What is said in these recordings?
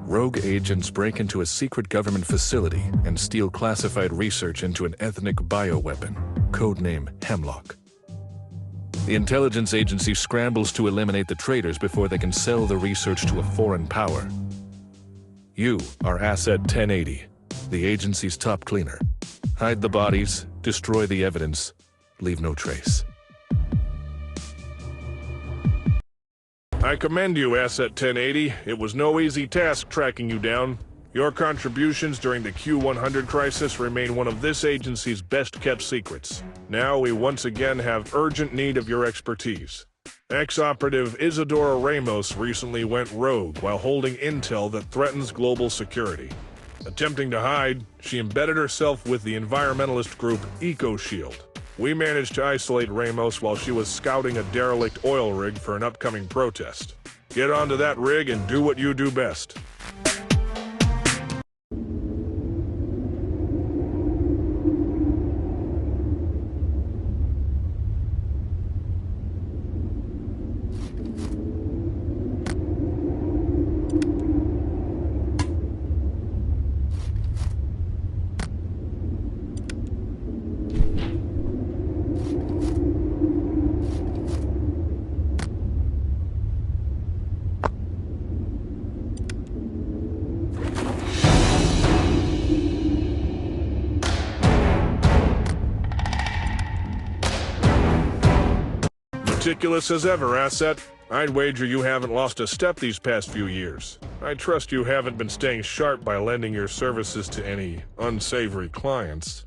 Rogue agents break into a secret government facility and steal classified research into an ethnic bioweapon, codename Hemlock. The intelligence agency scrambles to eliminate the traitors before they can sell the research to a foreign power. You are Asset 1080, the agency's top cleaner. Hide the bodies, destroy the evidence, leave no trace. I commend you, Asset 1080. It was no easy task tracking you down. Your contributions during the Q100 crisis remain one of this agency's best-kept secrets. Now we once again have urgent need of your expertise. Ex-operative Isadora Ramos recently went rogue while holding intel that threatens global security. Attempting to hide, she embedded herself with the environmentalist group EcoShield. We managed to isolate Ramos while she was scouting a derelict oil rig for an upcoming protest. Get onto that rig and do what you do best. Meticulous as ever, Asset. I'd wager you haven't lost a step these past few years. I trust you haven't been staying sharp by lending your services to any unsavory clients.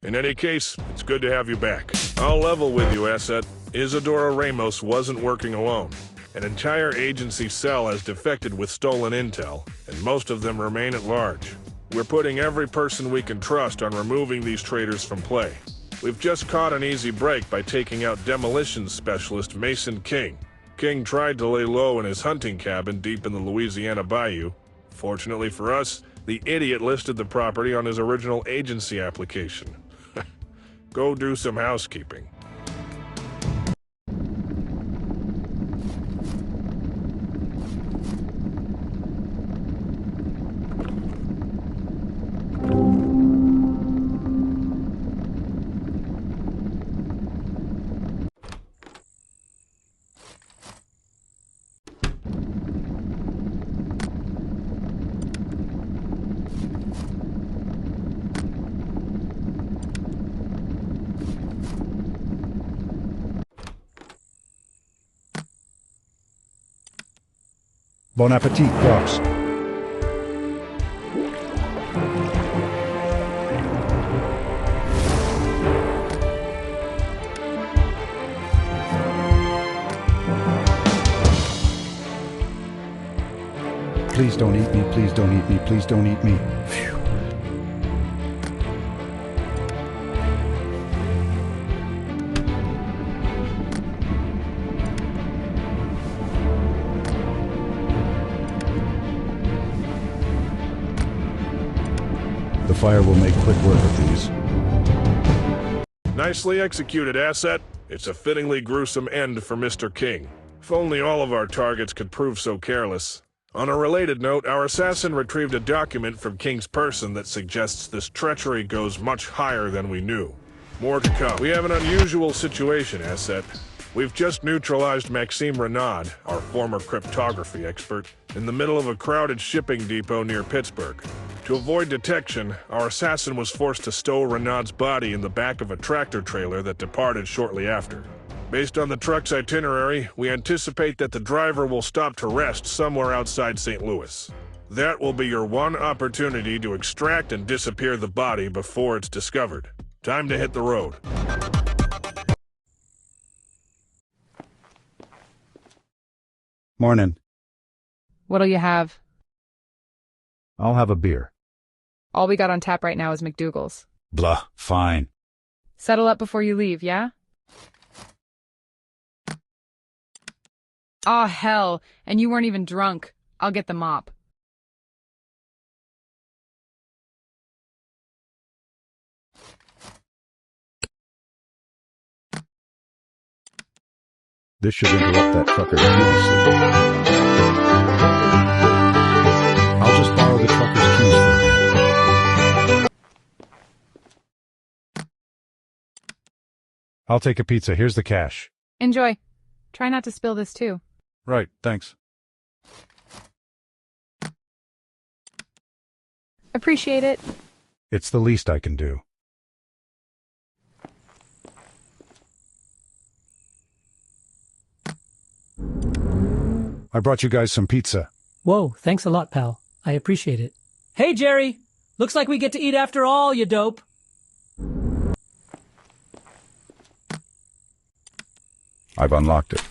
In any case, it's good to have you back. I'll level with you, Asset. Isadora Ramos wasn't working alone. An entire agency cell has defected with stolen intel, and most of them remain at large. We're putting every person we can trust on removing these traitors from play. We've just caught an easy break by taking out demolitions specialist Mason King. King tried to lay low in his hunting cabin deep in the Louisiana bayou. Fortunately for us, the idiot listed the property on his original agency application. Go do some housekeeping. Bon appetit, Crocs. Please don't eat me, please don't eat me, please don't eat me. Phew. The fire will make quick work of these. Nicely executed, Asset. It's a fittingly gruesome end for Mr. King. If only all of our targets could prove so careless. On a related note, our assassin retrieved a document from King's person that suggests this treachery goes much higher than we knew. More to come. We have an unusual situation, Asset. We've just neutralized Maxime Renaud, our former cryptography expert, in the middle of a crowded shipping depot near Pittsburgh. To avoid detection, our assassin was forced to stow Renaud's body in the back of a tractor trailer that departed shortly after. Based on the truck's itinerary, we anticipate that the driver will stop to rest somewhere outside St. Louis. That will be your one opportunity to extract and disappear the body before it's discovered. Time to hit the road. Morning. What'll you have? I'll have a beer. All we got on tap right now is McDougal's. Blah, fine. Settle up before you leave, yeah? Aw, hell, and you weren't even drunk. I'll get the mop. This should interrupt that trucker previously. I'll just borrow the trucker's keys for a bit. I'll take a pizza. Here's the cash. Enjoy. Try not to spill this too. Right, thanks. Appreciate it. It's the least I can do. I brought you guys some pizza. Whoa, thanks a lot, pal. I appreciate it. Hey, Jerry! Looks like we get to eat after all, you dope. I've unlocked it.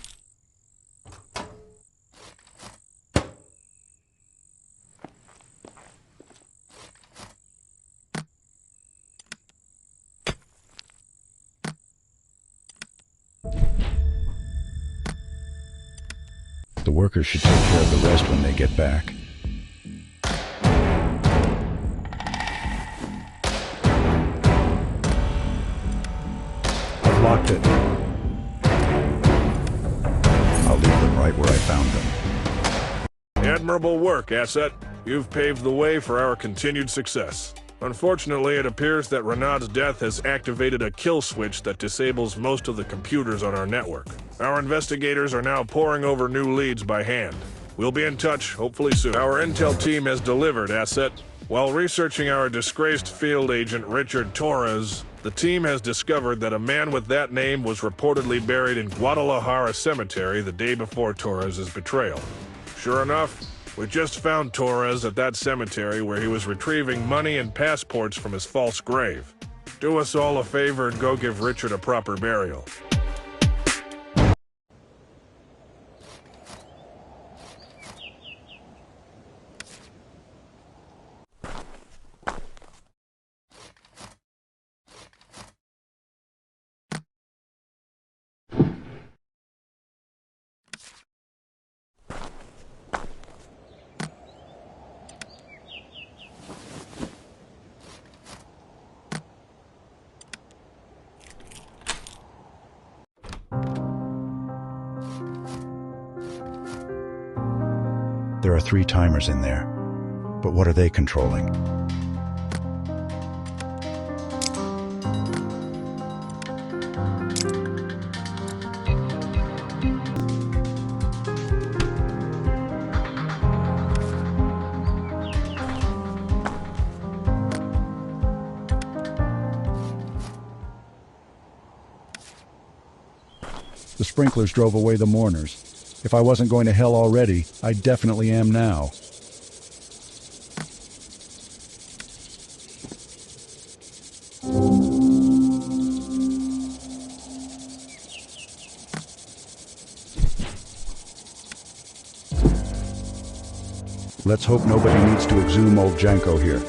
The workers should take care of the rest when they get back. I've locked it. I'll leave them right where I found them. Admirable work, Asset. You've paved the way for our continued success. Unfortunately, it appears that Renaud's death has activated a kill switch that disables most of the computers on our network. Our investigators are now poring over new leads by hand. We'll be in touch, hopefully soon. Our intel team has delivered, Asset. While researching our disgraced field agent Richard Torres, the team has discovered that a man with that name was reportedly buried in Guadalajara Cemetery the day before Torres' betrayal. Sure enough, we just found Torres at that cemetery where he was retrieving money and passports from his false grave. Do us all a favor and go give Richard a proper burial. There are 3 timers in there, but what are they controlling? The sprinklers drove away the mourners. If I wasn't going to hell already, I definitely am now. Let's hope nobody needs to exhume old Janko here.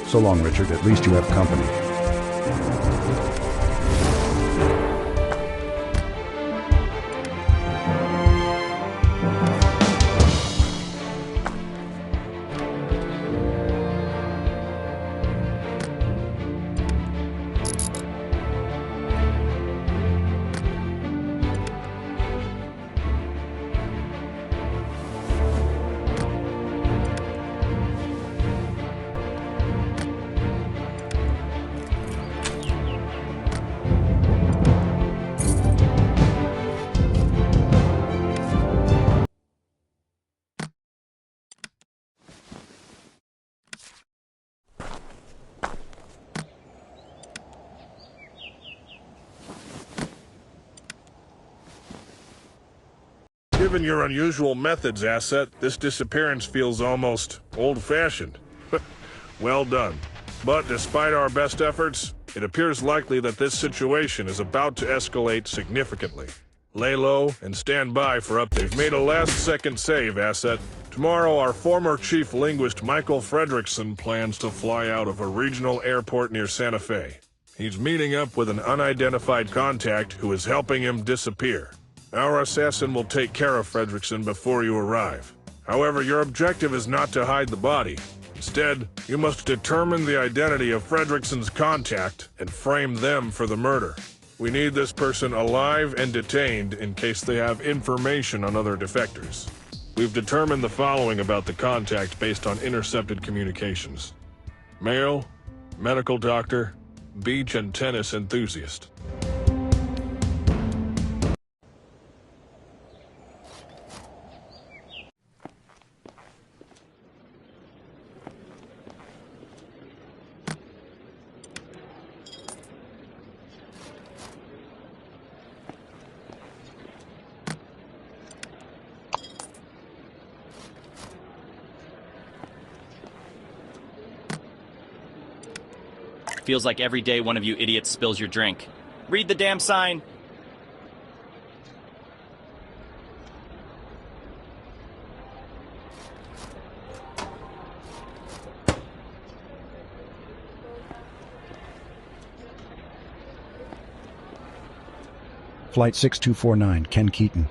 So long, Richard. At least you have company. Given your unusual methods, Asset, this disappearance feels almost old-fashioned. Well done. But despite our best efforts, it appears likely that this situation is about to escalate significantly. Lay low and stand by for updates. We've made a last-second save, Asset. Tomorrow, our former chief linguist Michael Fredrickson plans to fly out of a regional airport near Santa Fe. He's meeting up with an unidentified contact who is helping him disappear. Our assassin will take care of Fredrickson before you arrive. However, your objective is not to hide the body. Instead, you must determine the identity of Fredrickson's contact and frame them for the murder. We need this person alive and detained in case they have information on other defectors. We've determined the following about the contact based on intercepted communications. Male, medical doctor, beach and tennis enthusiast. Feels like every day one of you idiots spills your drink. Read the damn sign! Flight 6249, Ken Keaton.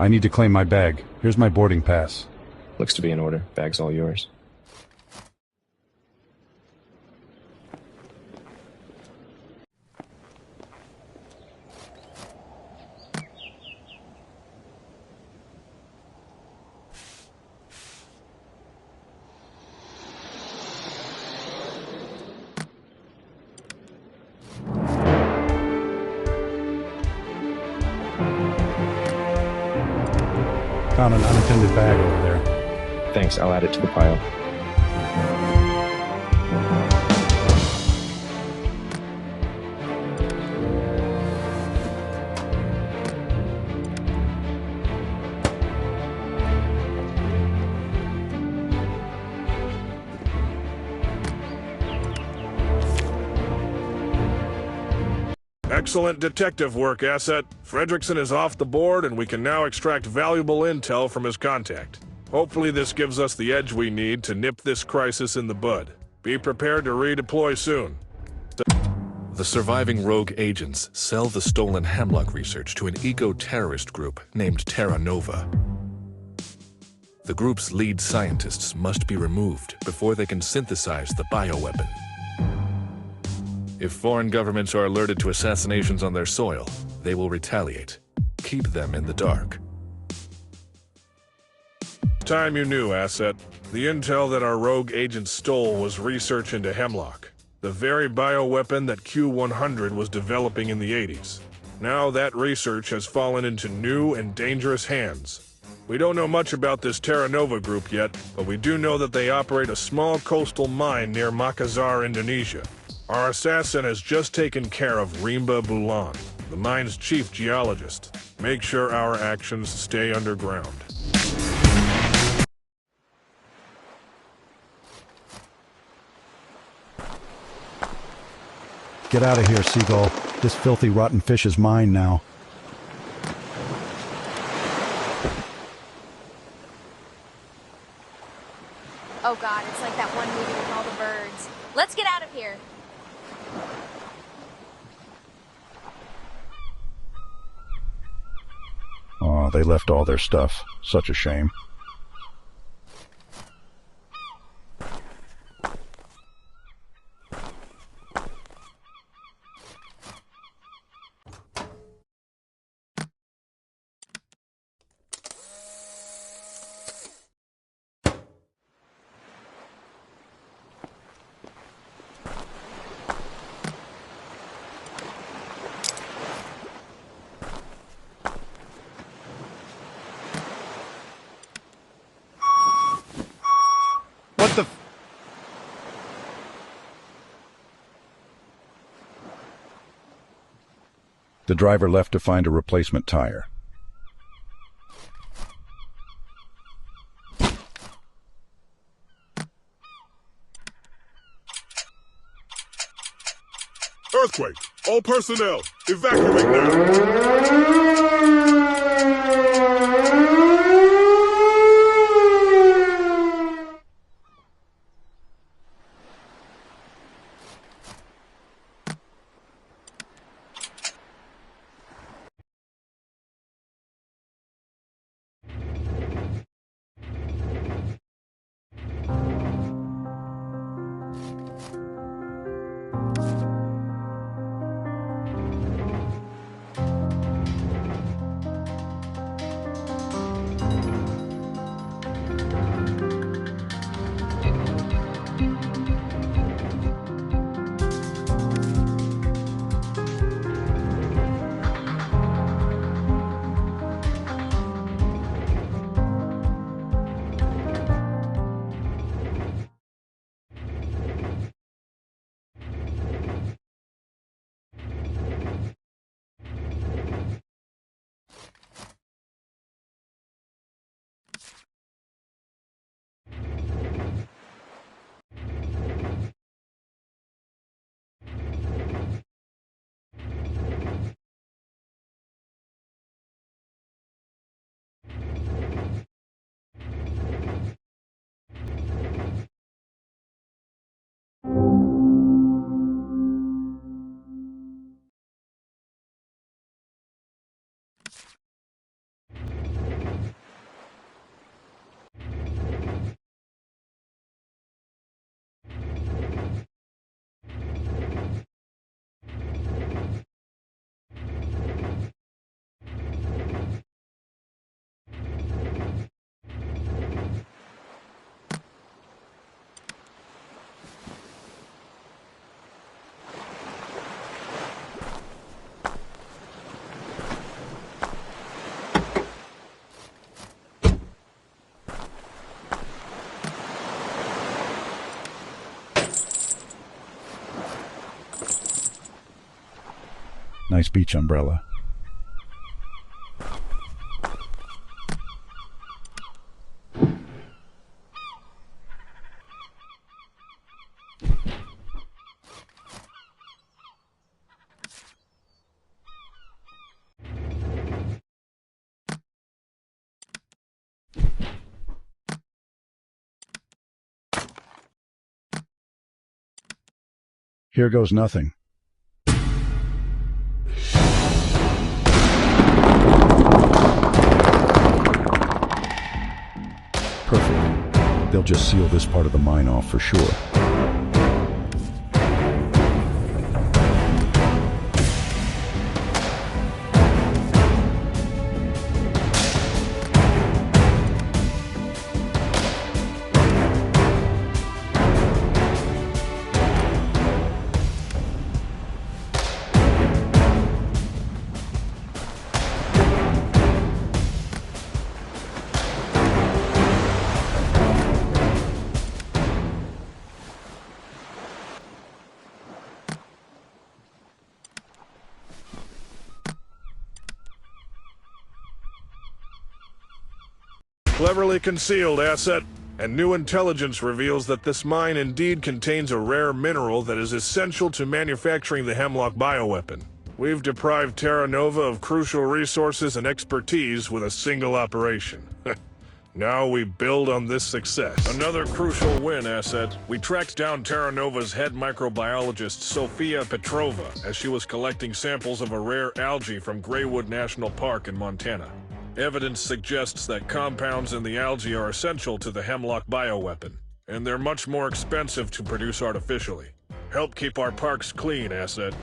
I need to claim my bag. Here's my boarding pass. Looks to be in order. Bag's all yours. Found an unattended bag over there. Thanks, I'll add it to the pile. Excellent detective work, Asset. Fredrickson is off the board and we can now extract valuable intel from his contact. Hopefully this gives us the edge we need to nip this crisis in the bud. Be prepared to redeploy soon. The surviving rogue agents sell the stolen hemlock research to an eco-terrorist group named Terra Nova. The group's lead scientists must be removed before they can synthesize the bioweapon. If foreign governments are alerted to assassinations on their soil, they will retaliate. Keep them in the dark. Time you knew, Asset. The intel that our rogue agents stole was research into hemlock, the very bioweapon that Q-100 was developing in the 80s. Now that research has fallen into new and dangerous hands. We don't know much about this Terra Nova group yet, but we do know that they operate a small coastal mine near Makassar, Indonesia. Our assassin has just taken care of Rimba Bulan, the mine's chief geologist. Make sure our actions stay underground. Get out of here, Seagull. This filthy, rotten fish is mine now. Oh god, it's like that one movie with all the birds. Let's get out of here. Oh, they left all their stuff. Such a shame. What the The driver left to find a replacement tire. Earthquake! All personnel, evacuate now! Nice beach umbrella. Here goes nothing. Perfect. They'll just seal this part of the mine off for sure. Cleverly concealed asset, and new intelligence reveals that this mine indeed contains a rare mineral that is essential to manufacturing the Hemlock bioweapon. We've deprived Terra Nova of crucial resources and expertise with a single operation. Now we build on this success. Another crucial win, asset. We tracked down Terra Nova's head microbiologist, Sofia Petrova, as she was collecting samples of a rare algae from Graywood National Park in Montana. Evidence suggests that compounds in the algae are essential to the Hemlock bioweapon, and they're much more expensive to produce artificially. Help keep our parks clean, asset.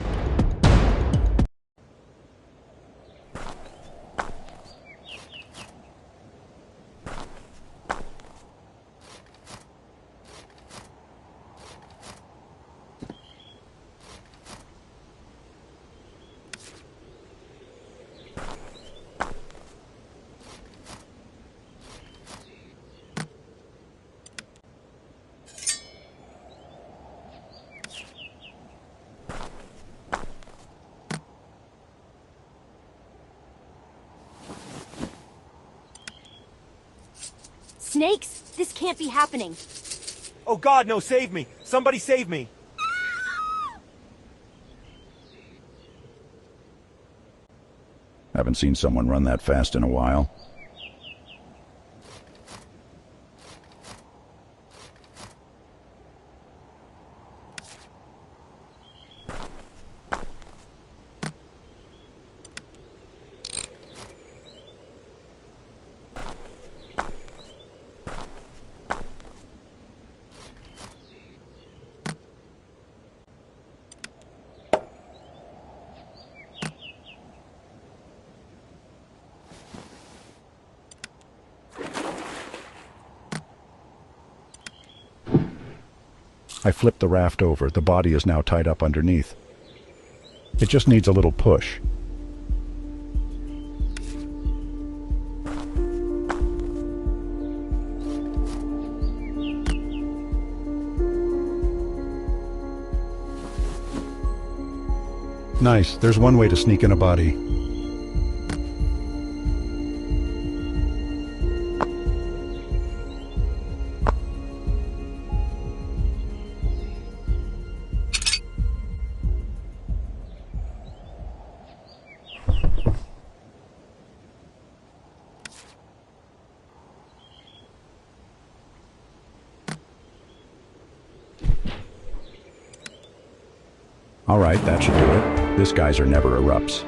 Snakes? This can't be happening. Oh God, no, save me! Somebody save me! Haven't seen someone run that fast in a while. I flipped the raft over. The body is now tied up underneath. It just needs a little push. Nice. There's one way to sneak in a body. All right, that should do it. This geyser never erupts.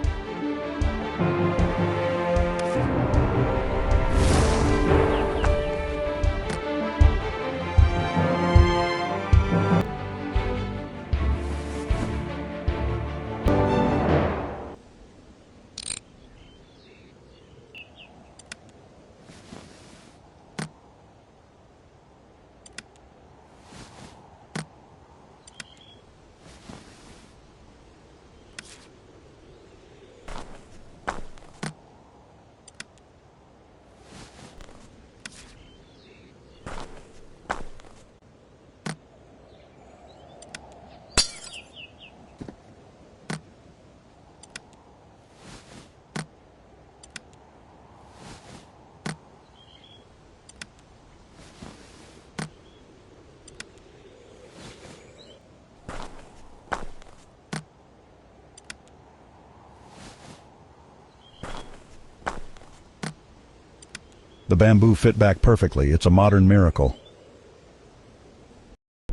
The bamboo fit back perfectly. It's a modern miracle.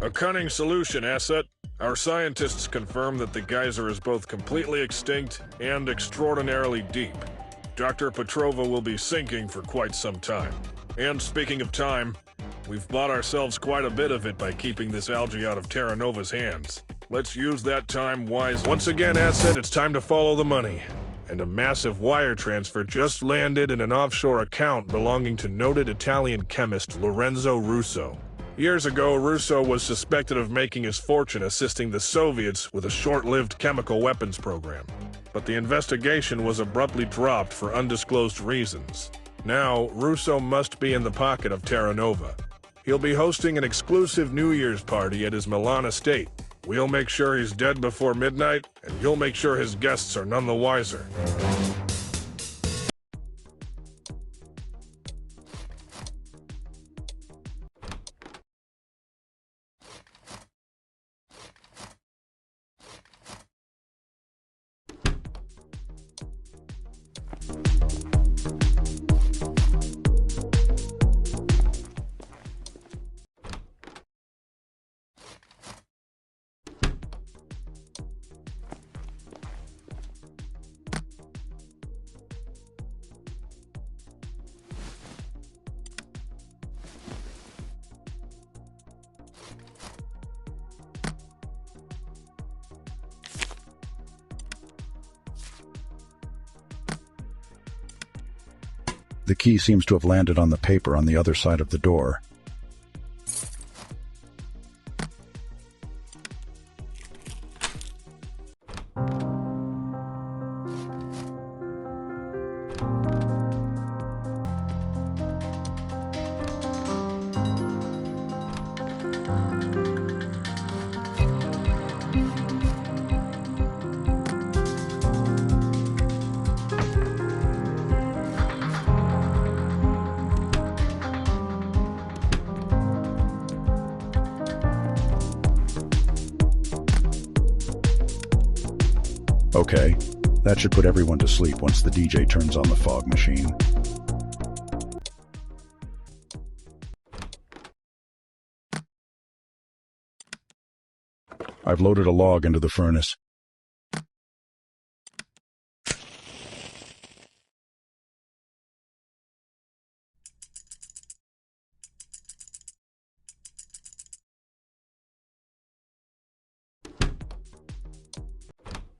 A cunning solution, Asset. Our scientists confirm that the geyser is both completely extinct and extraordinarily deep. Dr. Petrova will be sinking for quite some time. And speaking of time, we've bought ourselves quite a bit of it by keeping this algae out of Terra Nova's hands. Let's use that time wisely. Once again, Asset, it's time to follow the money. And a massive wire transfer just landed in an offshore account belonging to noted Italian chemist Lorenzo Russo. Years ago, Russo was suspected of making his fortune assisting the Soviets with a short-lived chemical weapons program. But the investigation was abruptly dropped for undisclosed reasons. Now, Russo must be in the pocket of Terra Nova. He'll be hosting an exclusive New Year's party at his Milan estate. We'll make sure he's dead before midnight, and you'll make sure his guests are none the wiser. The key seems to have landed on the paper on the other side of the door. Okay, That should put everyone to sleep once the DJ turns on the fog machine. I've loaded a log into the furnace.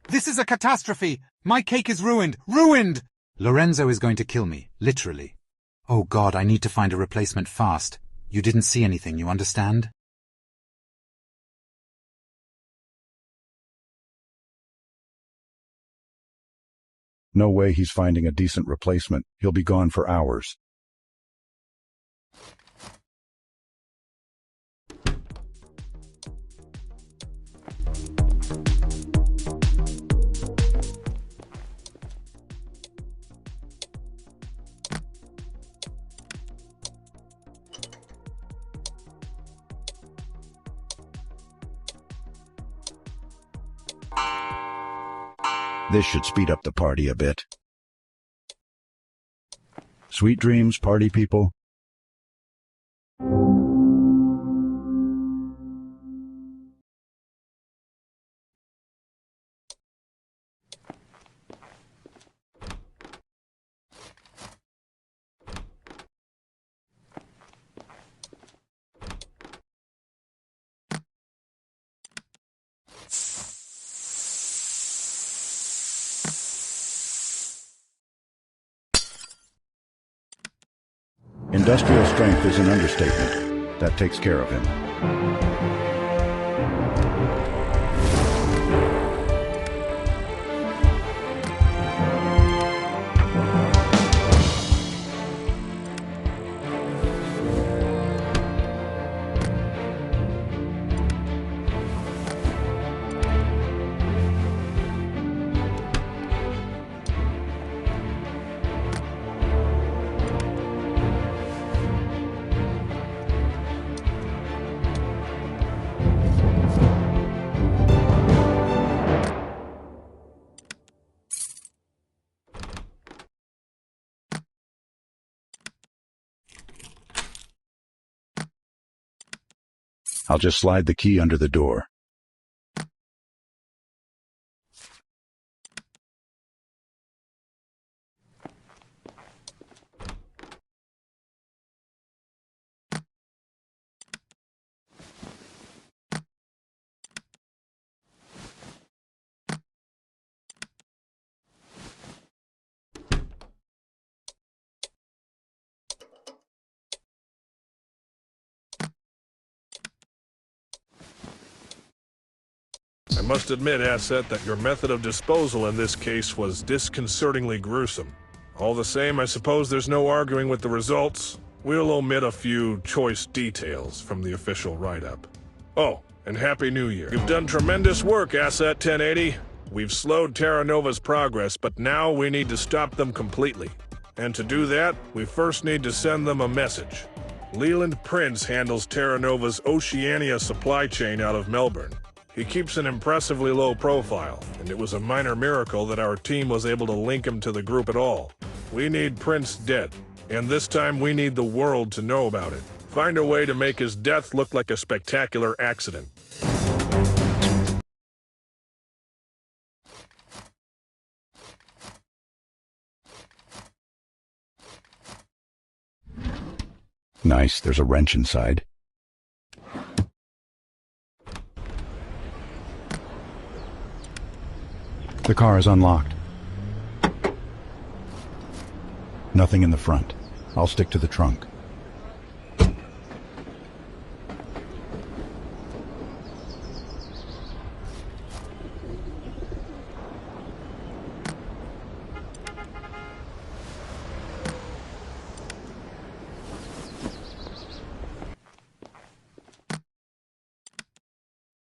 This is a catastrophe! My cake is ruined! Ruined! Lorenzo is going to kill me, literally. Oh God, I need to find a replacement fast. You didn't see anything, you understand? No way he's finding a decent replacement. He'll be gone for hours. This should speed up the party a bit. Sweet dreams, party people. Industrial strength is an understatement. That takes care of him. I'll just slide the key under the door. I must admit, Asset, that your method of disposal in this case was disconcertingly gruesome. All the same, I suppose there's no arguing with the results. We'll omit a few choice details from the official write-up. Oh, and Happy New Year. You've done tremendous work, Asset 1080. We've slowed Terra Nova's progress, but now we need to stop them completely. And to do that, we first need to send them a message. Leland Prince handles Terra Nova's Oceania supply chain out of Melbourne. He keeps an impressively low profile, and it was a minor miracle that our team was able to link him to the group at all. We need Prince dead, and this time we need the world to know about it. Find a way to make his death look like a spectacular accident. Nice, there's a wrench inside. The car is unlocked. Nothing in the front. I'll stick to the trunk.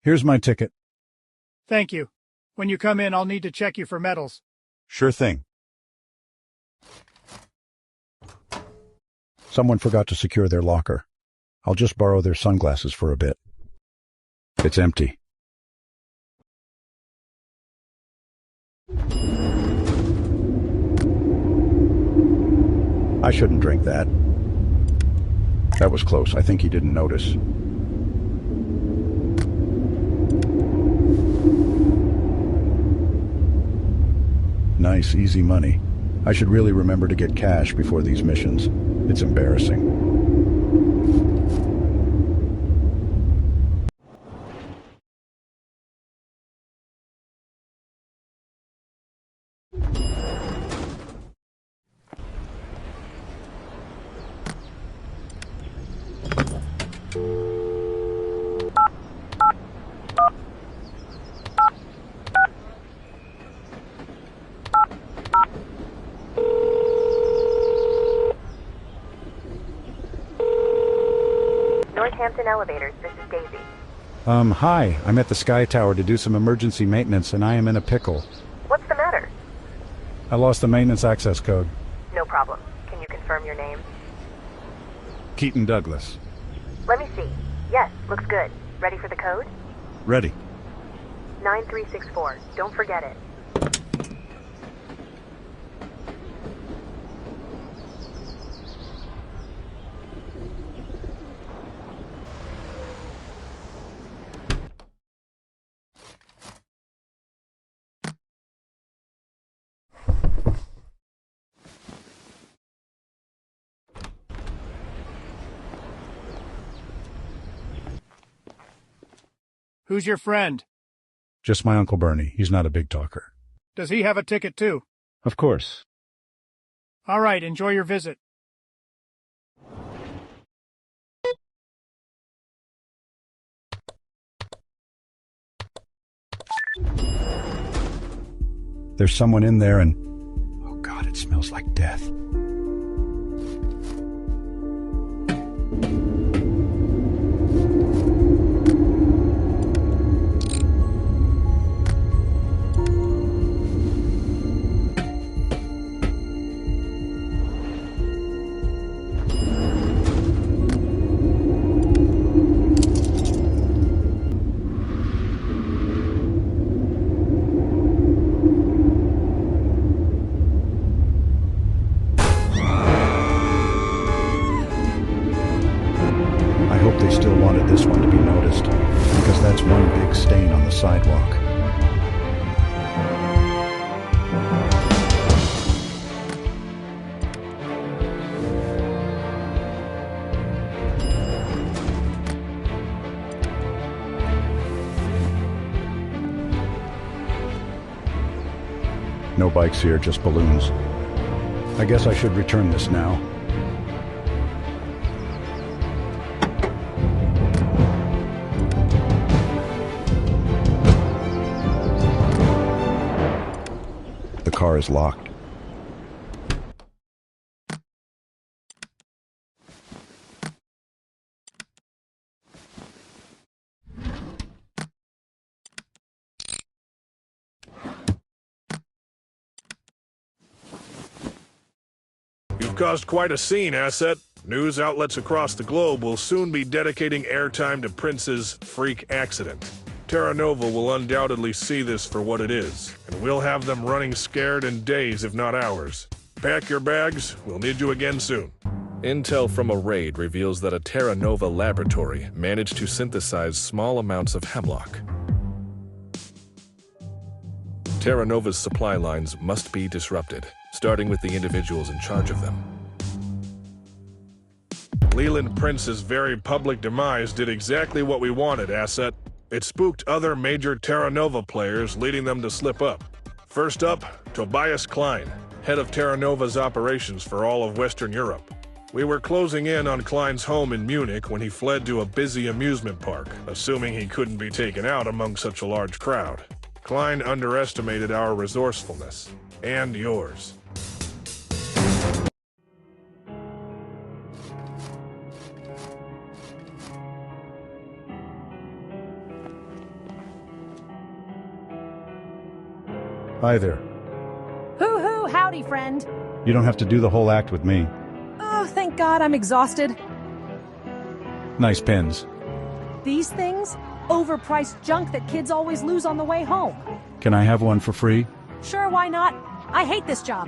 Here's my ticket. Thank you. When you come in, I'll need to check you for medals. Sure thing. Someone forgot to secure their locker. I'll just borrow their sunglasses for a bit. It's empty. I shouldn't drink that. That was close. I think he didn't notice. Nice, easy money. I should really remember to get cash before these missions. It's embarrassing. Elevators, this is Daisy. Hi. I'm at the Sky Tower to do some emergency maintenance, and I am in a pickle. What's the matter? I lost the maintenance access code. No problem. Can you confirm your name? Keaton Douglas. Let me see. Yes, looks good. Ready for the code? Ready. 9364. Don't forget it. Who's your friend? Just my Uncle Bernie. He's not a big talker. Does he have a ticket too? Of course. All right, enjoy your visit. There's someone in there and... oh God, it smells like death. Sidewalk. No bikes here, just balloons. I guess I should return this now. The car is locked. You've caused quite a scene, Asset. News outlets across the globe will soon be dedicating airtime to Prince's freak accident. Terra Nova will undoubtedly see this for what it is, and we'll have them running scared in days, if not hours. Pack your bags, we'll need you again soon. Intel from a raid reveals that a Terra Nova laboratory managed to synthesize small amounts of hemlock. Terra Nova's supply lines must be disrupted, starting with the individuals in charge of them. Leland Prince's very public demise did exactly what we wanted, Asset. It spooked other major Terra Nova players, leading them to slip up. First up, Tobias Klein, head of Terra Nova's operations for all of Western Europe. We were closing in on Klein's home in Munich when he fled to a busy amusement park, assuming he couldn't be taken out among such a large crowd. Klein underestimated our resourcefulness, and yours. Hi there. Hoo-hoo, howdy, friend. You don't have to do the whole act with me. Oh, thank God I'm exhausted. Nice pins. These things? Overpriced junk that kids always lose on the way home. Can I have one for free? Sure, why not? I hate this job.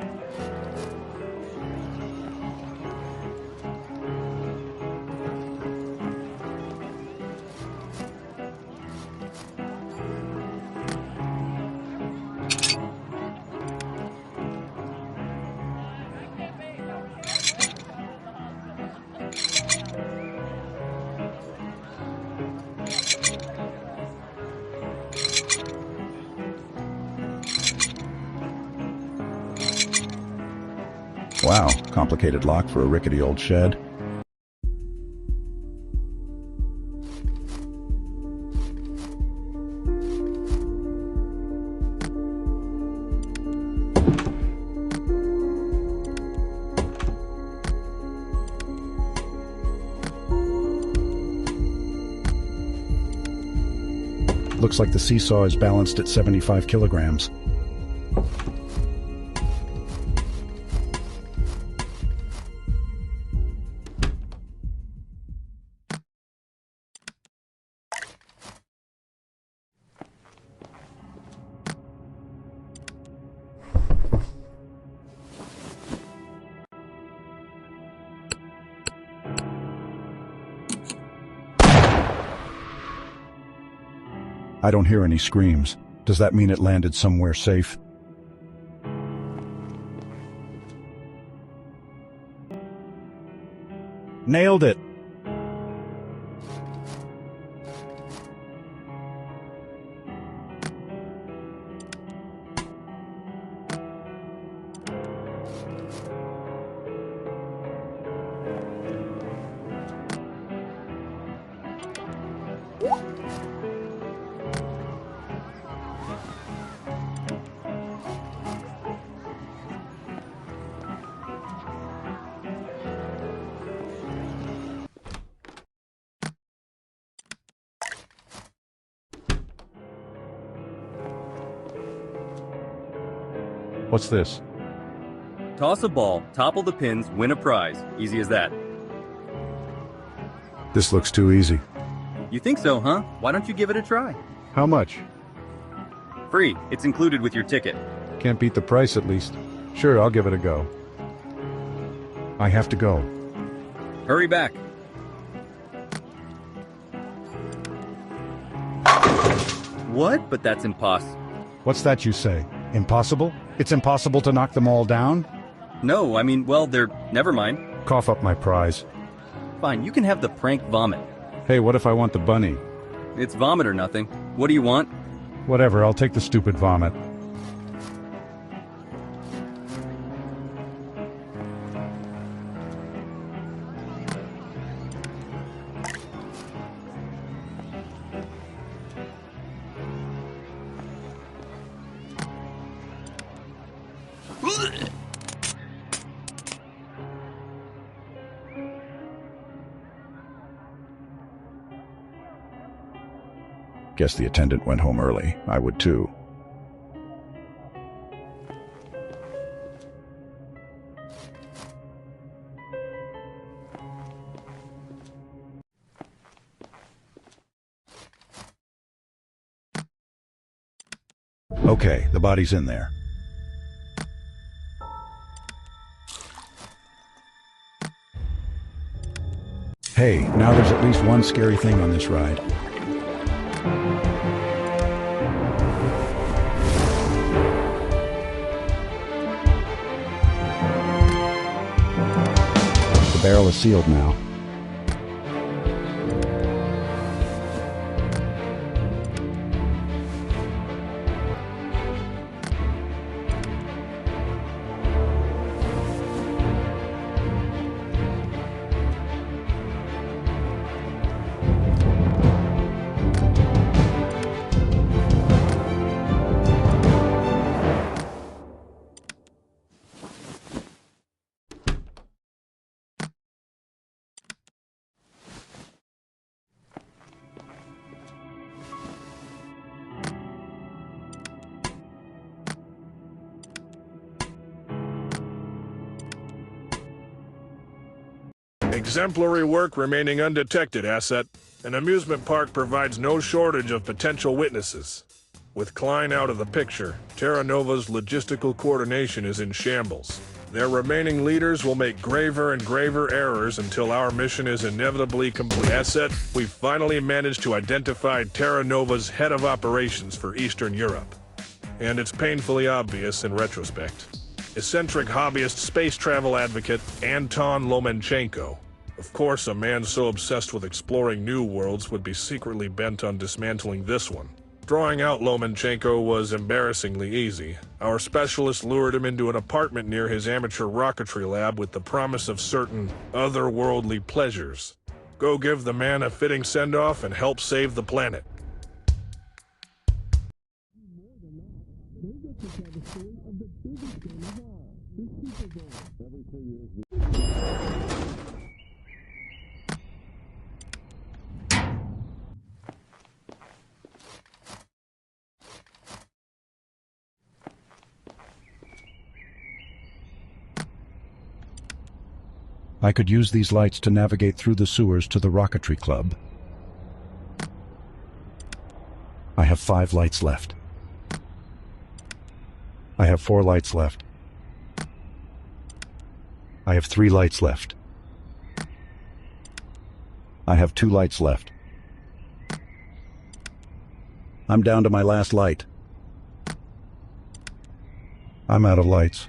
Wow, complicated lock for a rickety old shed. Looks like the seesaw is balanced at 75 kilograms. I don't hear any screams. Does that mean it landed somewhere safe? Nailed it! What's this? Toss a ball, topple the pins, win a prize. Easy as that. This looks too easy. You think so, huh? Why don't you give it a try? How much? Free. It's included with your ticket. Can't beat the price at least. Sure, I'll give it a go. I have to go. Hurry back. What? But that's impossible. What's that you say? Impossible? It's impossible to knock them all down? No, I mean, well, they're... Never mind. Cough up my prize. Fine, you can have the prank vomit. Hey, what if I want the bunny? It's vomit or nothing. What do you want? Whatever, I'll take the stupid vomit. Guess the attendant went home early. I would too. Okay, the body's in there. Hey, now there's at least one scary thing on this ride. The barrel is sealed now. Exemplary work remaining undetected, Asset. An amusement park provides no shortage of potential witnesses. With Klein out of the picture, Terra Nova's logistical coordination is in shambles. Their remaining leaders will make graver and graver errors until our mission is inevitably complete. Asset, we've finally managed to identify Terra Nova's head of operations for Eastern Europe. And it's painfully obvious in retrospect. Eccentric hobbyist space travel advocate Anton Lomenchenko. Of course, a man so obsessed with exploring new worlds would be secretly bent on dismantling this one. Drawing out Lomachenko was embarrassingly easy. Our specialist lured him into an apartment near his amateur rocketry lab with the promise of certain otherworldly pleasures. Go give the man a fitting send-off and help save the planet. I could use these lights to navigate through the sewers to the rocketry club. I have 5 lights left. I have 4 lights left. I have 3 lights left. I have 2 lights left. I'm down to my last light. I'm out of lights.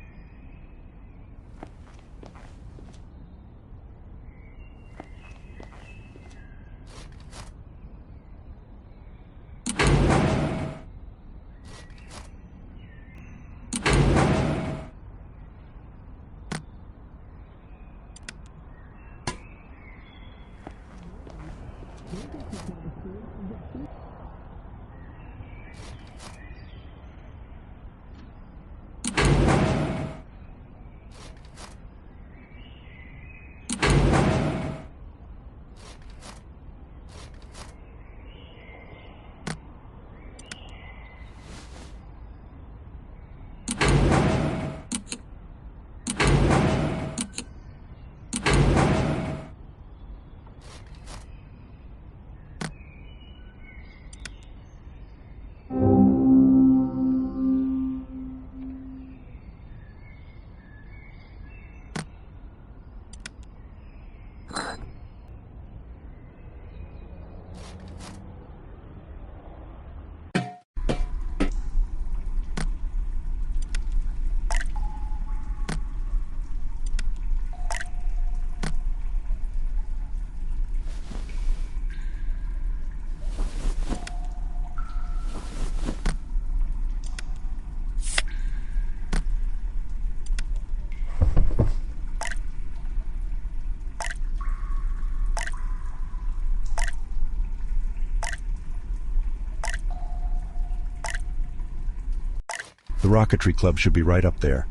The rocketry club should be right up there.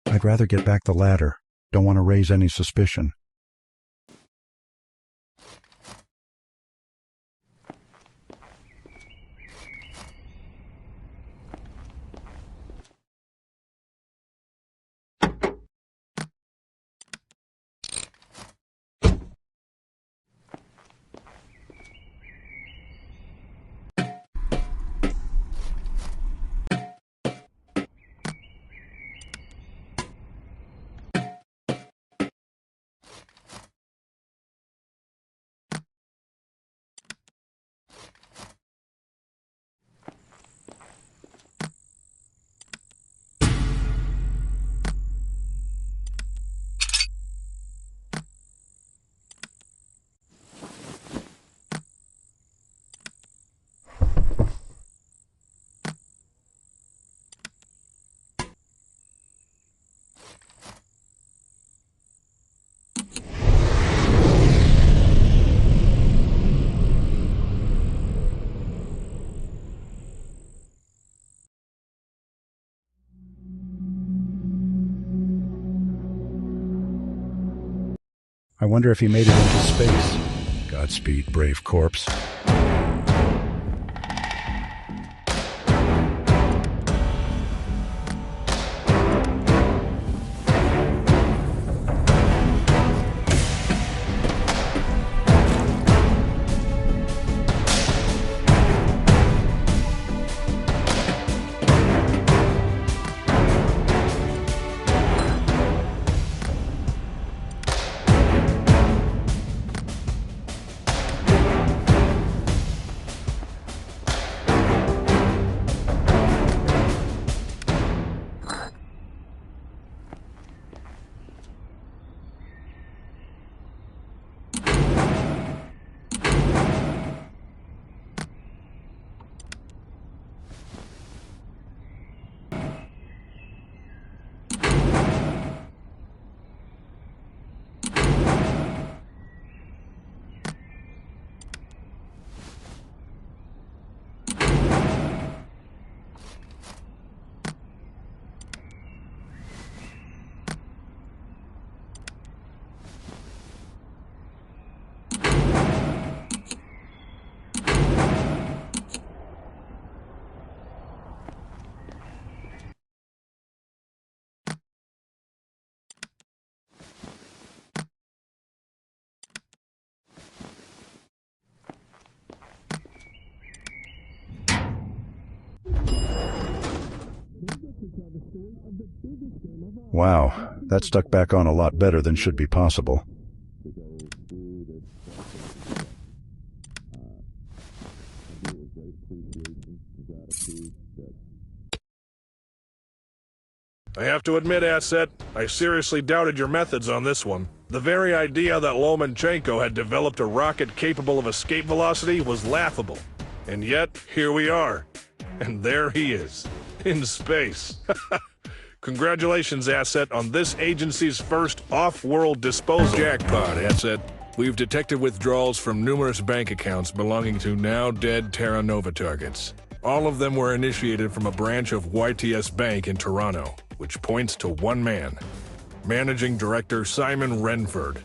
I'd rather get back the ladder. Don't want to raise any suspicion. I wonder if he made it into space. Godspeed, brave corpse. Wow, that stuck back on a lot better than should be possible. I have to admit, Asset, I seriously doubted your methods on this one. The very idea that Lomachenko had developed a rocket capable of escape velocity was laughable. And yet, here we are. And there he is, in space. Congratulations, Asset, on this agency's first off-world disposal. Jackpot, Asset. We've detected withdrawals from numerous bank accounts belonging to now-dead Terra Nova targets. All of them were initiated from a branch of YTS Bank in Toronto, which points to one man, Managing Director Simon Renford.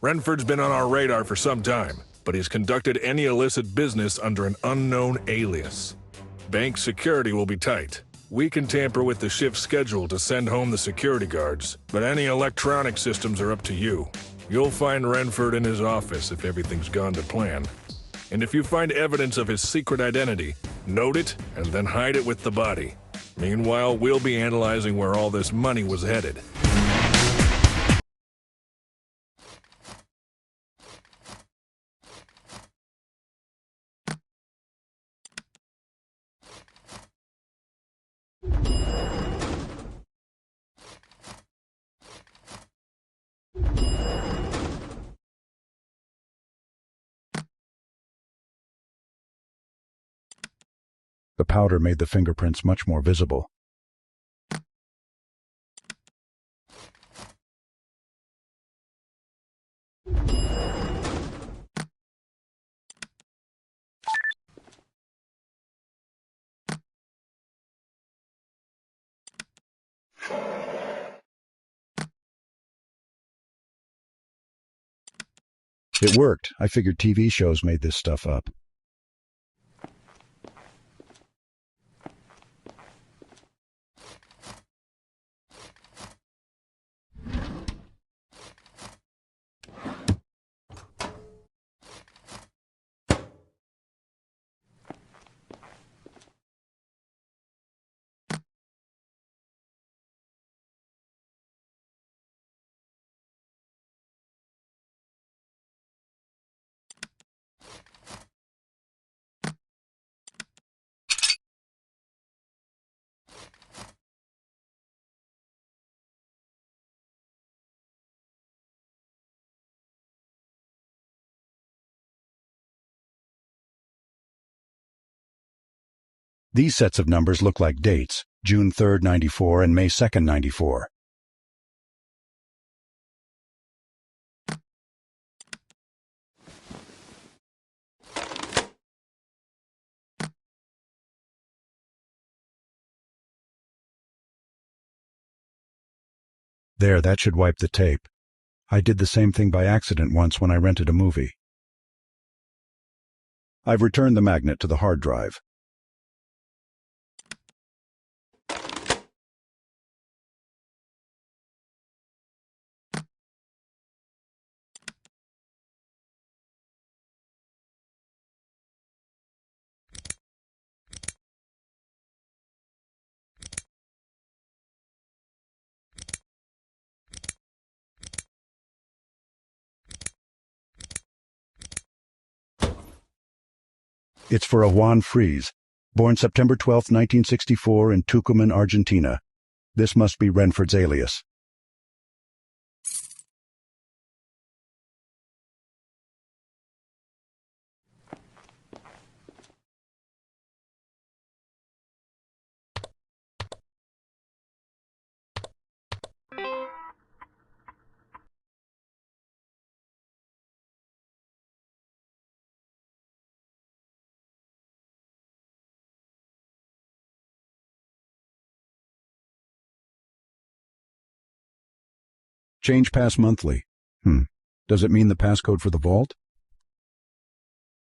Renford's been on our radar for some time, but he's conducted any illicit business under an unknown alias. Bank security will be tight. We can tamper with the shift schedule to send home the security guards, but any electronic systems are up to you. You'll find Renford in his office if everything's gone to plan. And if you find evidence of his secret identity, note it and then hide it with the body. Meanwhile, we'll be analyzing where all this money was headed. The powder made the fingerprints much more visible. It worked. I figured TV shows made this stuff up. These sets of numbers look like dates, June 3rd, 94 and May 2nd, 94. There, that should wipe the tape. I did the same thing by accident once when I rented a movie. I've returned the magnet to the hard drive. It's for a Juan Freeze, born September 12, 1964 in Tucumán, Argentina. This must be Renford's alias. Change pass monthly. Does it mean the passcode for the vault?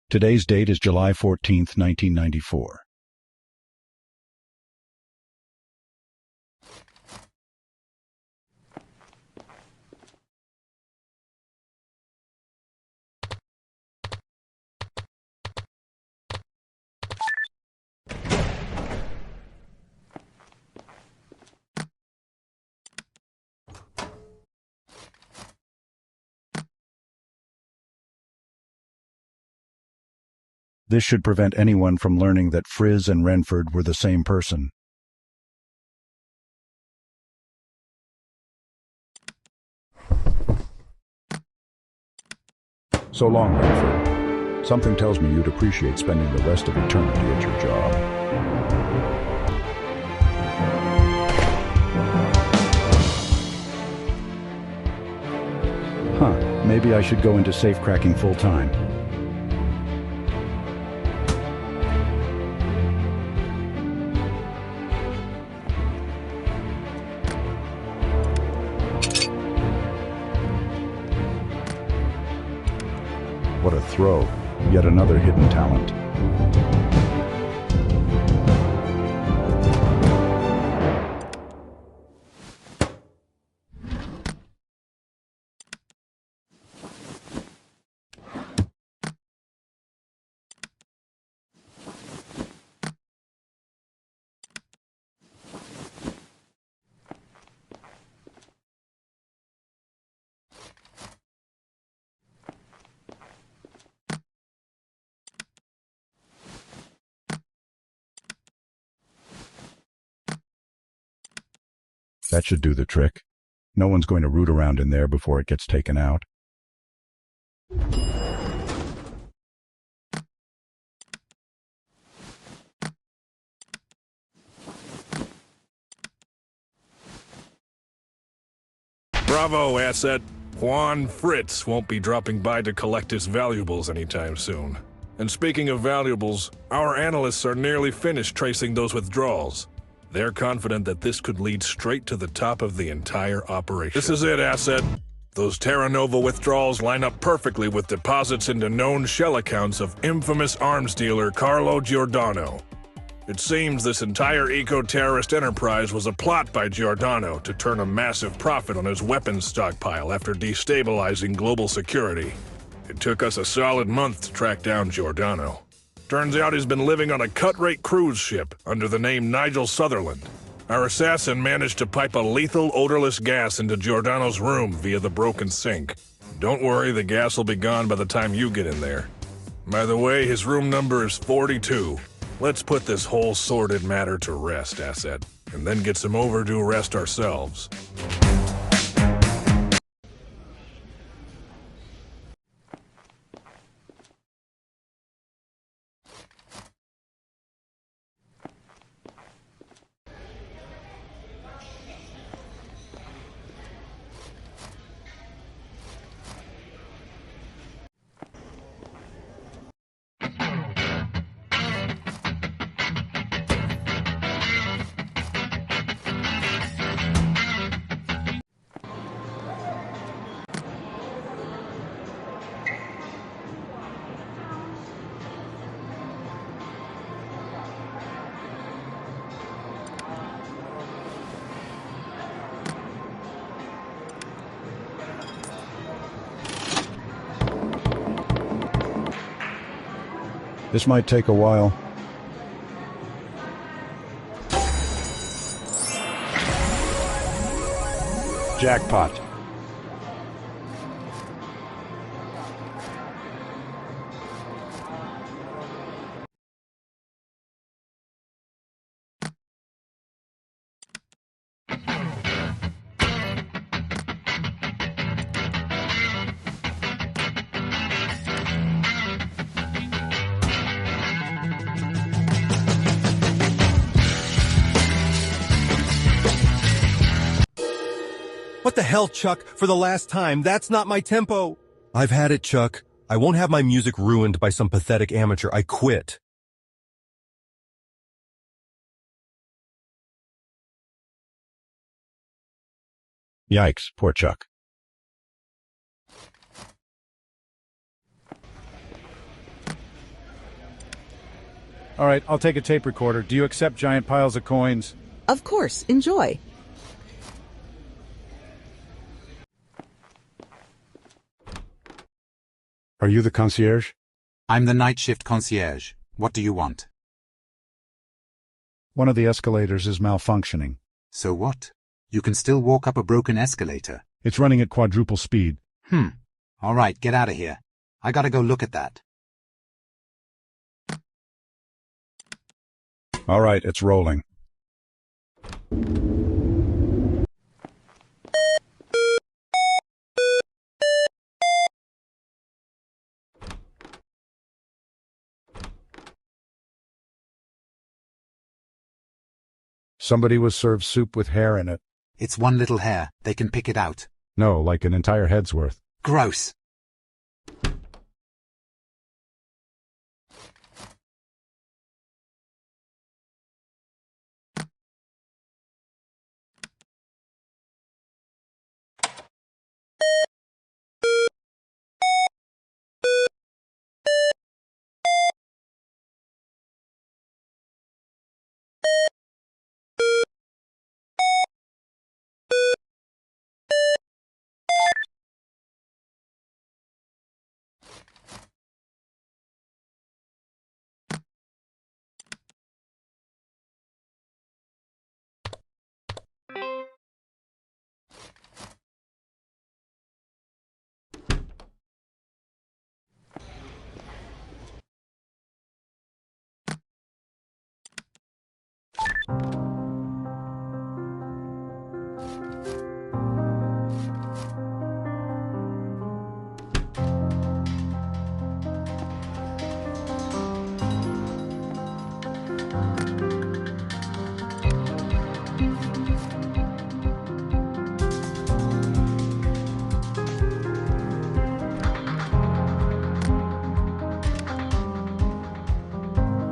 Today's date is July 14th, 1994. This should prevent anyone from learning that Frizz and Renford were the same person. So long, Renford. Something tells me you'd appreciate spending the rest of eternity at your job. Huh, maybe I should go into safecracking full-time. What a throw. Yet another hidden talent. That should do the trick. No one's going to root around in there before it gets taken out. Bravo, asset. Juan Fritz won't be dropping by to collect his valuables anytime soon. And speaking of valuables, our analysts are nearly finished tracing those withdrawals. They're confident that this could lead straight to the top of the entire operation. This is it, asset. Those Terra Nova withdrawals line up perfectly with deposits into known shell accounts of infamous arms dealer Carlo Giordano. It seems this entire eco-terrorist enterprise was a plot by Giordano to turn a massive profit on his weapons stockpile after destabilizing global security. It took us a solid month to track down Giordano. Turns out he's been living on a cut-rate cruise ship under the name Nigel Sutherland. Our assassin managed to pipe a lethal, odorless gas into Giordano's room via the broken sink. Don't worry, the gas will be gone by the time you get in there. By the way, his room number is 42. Let's put this whole sordid matter to rest, asset, and then get some overdue rest ourselves. This might take a while. Jackpot. What the hell, Chuck? For the last time, that's not my tempo. I've had it, Chuck. I won't have my music ruined by some pathetic amateur. I quit. Yikes, poor Chuck. All right, I'll take a tape recorder. Do you accept giant piles of coins? Of course. Enjoy. Are you the concierge? I'm the night shift concierge. What do you want? One of the escalators is malfunctioning. So what? You can still walk up a broken escalator. It's running at quadruple speed. All right, get out of here. I gotta go look at that. All right, it's rolling. Somebody was served soup with hair in it. It's one little hair. They can pick it out. No, like an entire head's worth. Gross.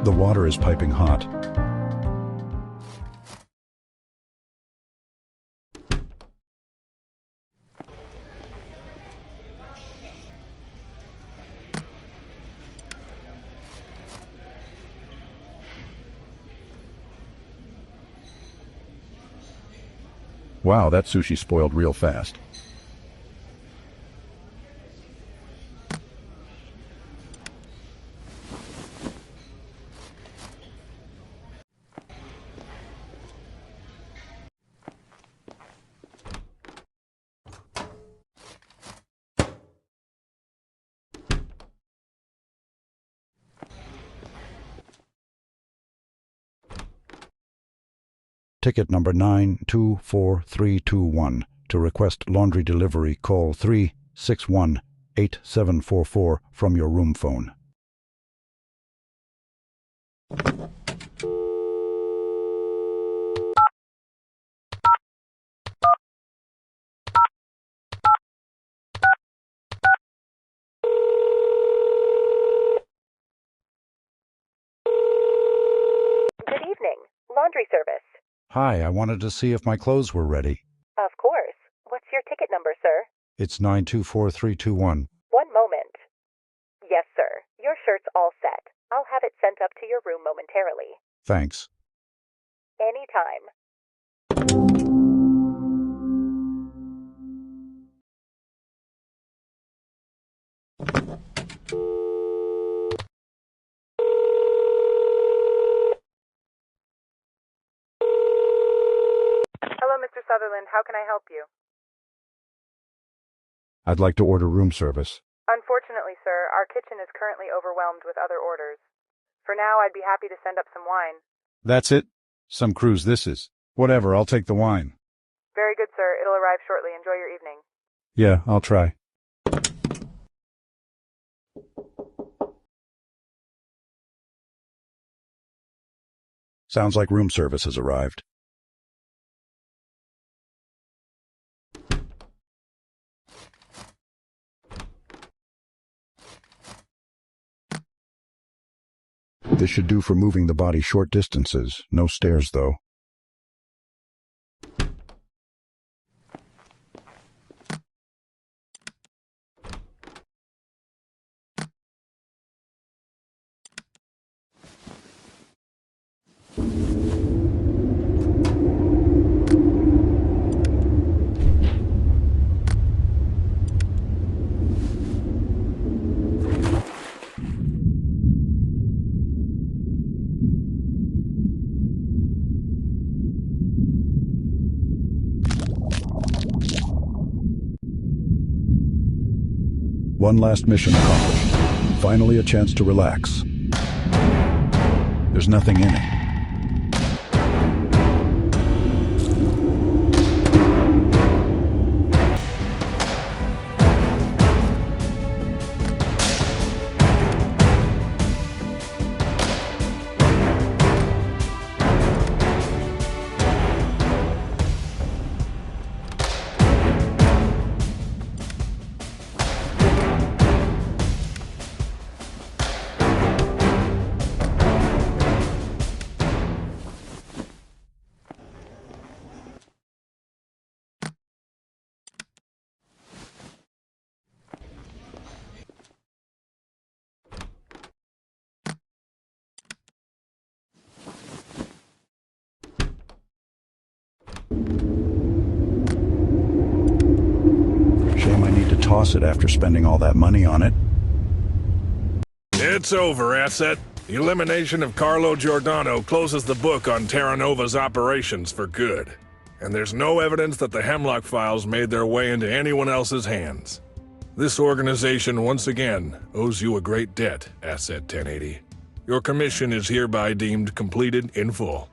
The water is piping hot. Wow, that sushi spoiled real fast. Ticket number 924321. To request laundry delivery, call 361-8744 from your room phone. Good evening. Laundry service. Hi, I wanted to see if my clothes were ready. Of course. What's your ticket number, sir? It's 924321. One moment. Yes, sir. Your shirt's all set. I'll have it sent up to your room momentarily. Thanks. Anytime. Hello, Mr. Sutherland. How can I help you? I'd like to order room service. Unfortunately, sir, our kitchen is currently overwhelmed with other orders. For now, I'd be happy to send up some wine. That's it? Some cruise this is. Whatever, I'll take the wine. Very good, sir. It'll arrive shortly. Enjoy your evening. Yeah, I'll try. Sounds like room service has arrived. This should do for moving the body short distances. No stairs, though. One last mission accomplished. Finally a chance to relax. There's nothing in it. toss it after spending all that money on it. It's over, Asset. The elimination of Carlo Giordano closes the book on Terra Nova's operations for good. And there's no evidence that the Hemlock files made their way into anyone else's hands. This organization once again owes you a great debt, Asset 1080. Your commission is hereby deemed completed in full.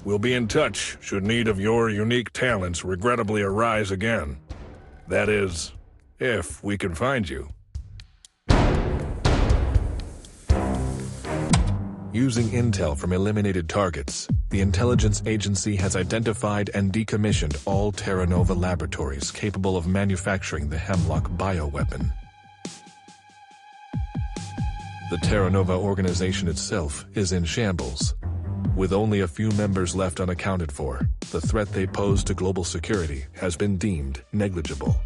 We'll be in touch should need of your unique talents regrettably arise again. That is, if we can find you. Using intel from eliminated targets, the intelligence agency has identified and decommissioned all Terra Nova laboratories capable of manufacturing the Hemlock bioweapon. The Terra Nova organization itself is in shambles. With only a few members left unaccounted for, the threat they pose to global security has been deemed negligible.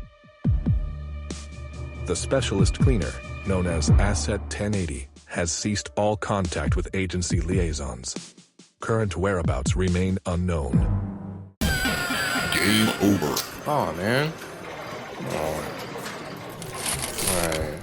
The specialist cleaner, known as Asset 1080, has ceased all contact with agency liaisons. Current whereabouts remain unknown. Game over. Oh man. Come on. Alright.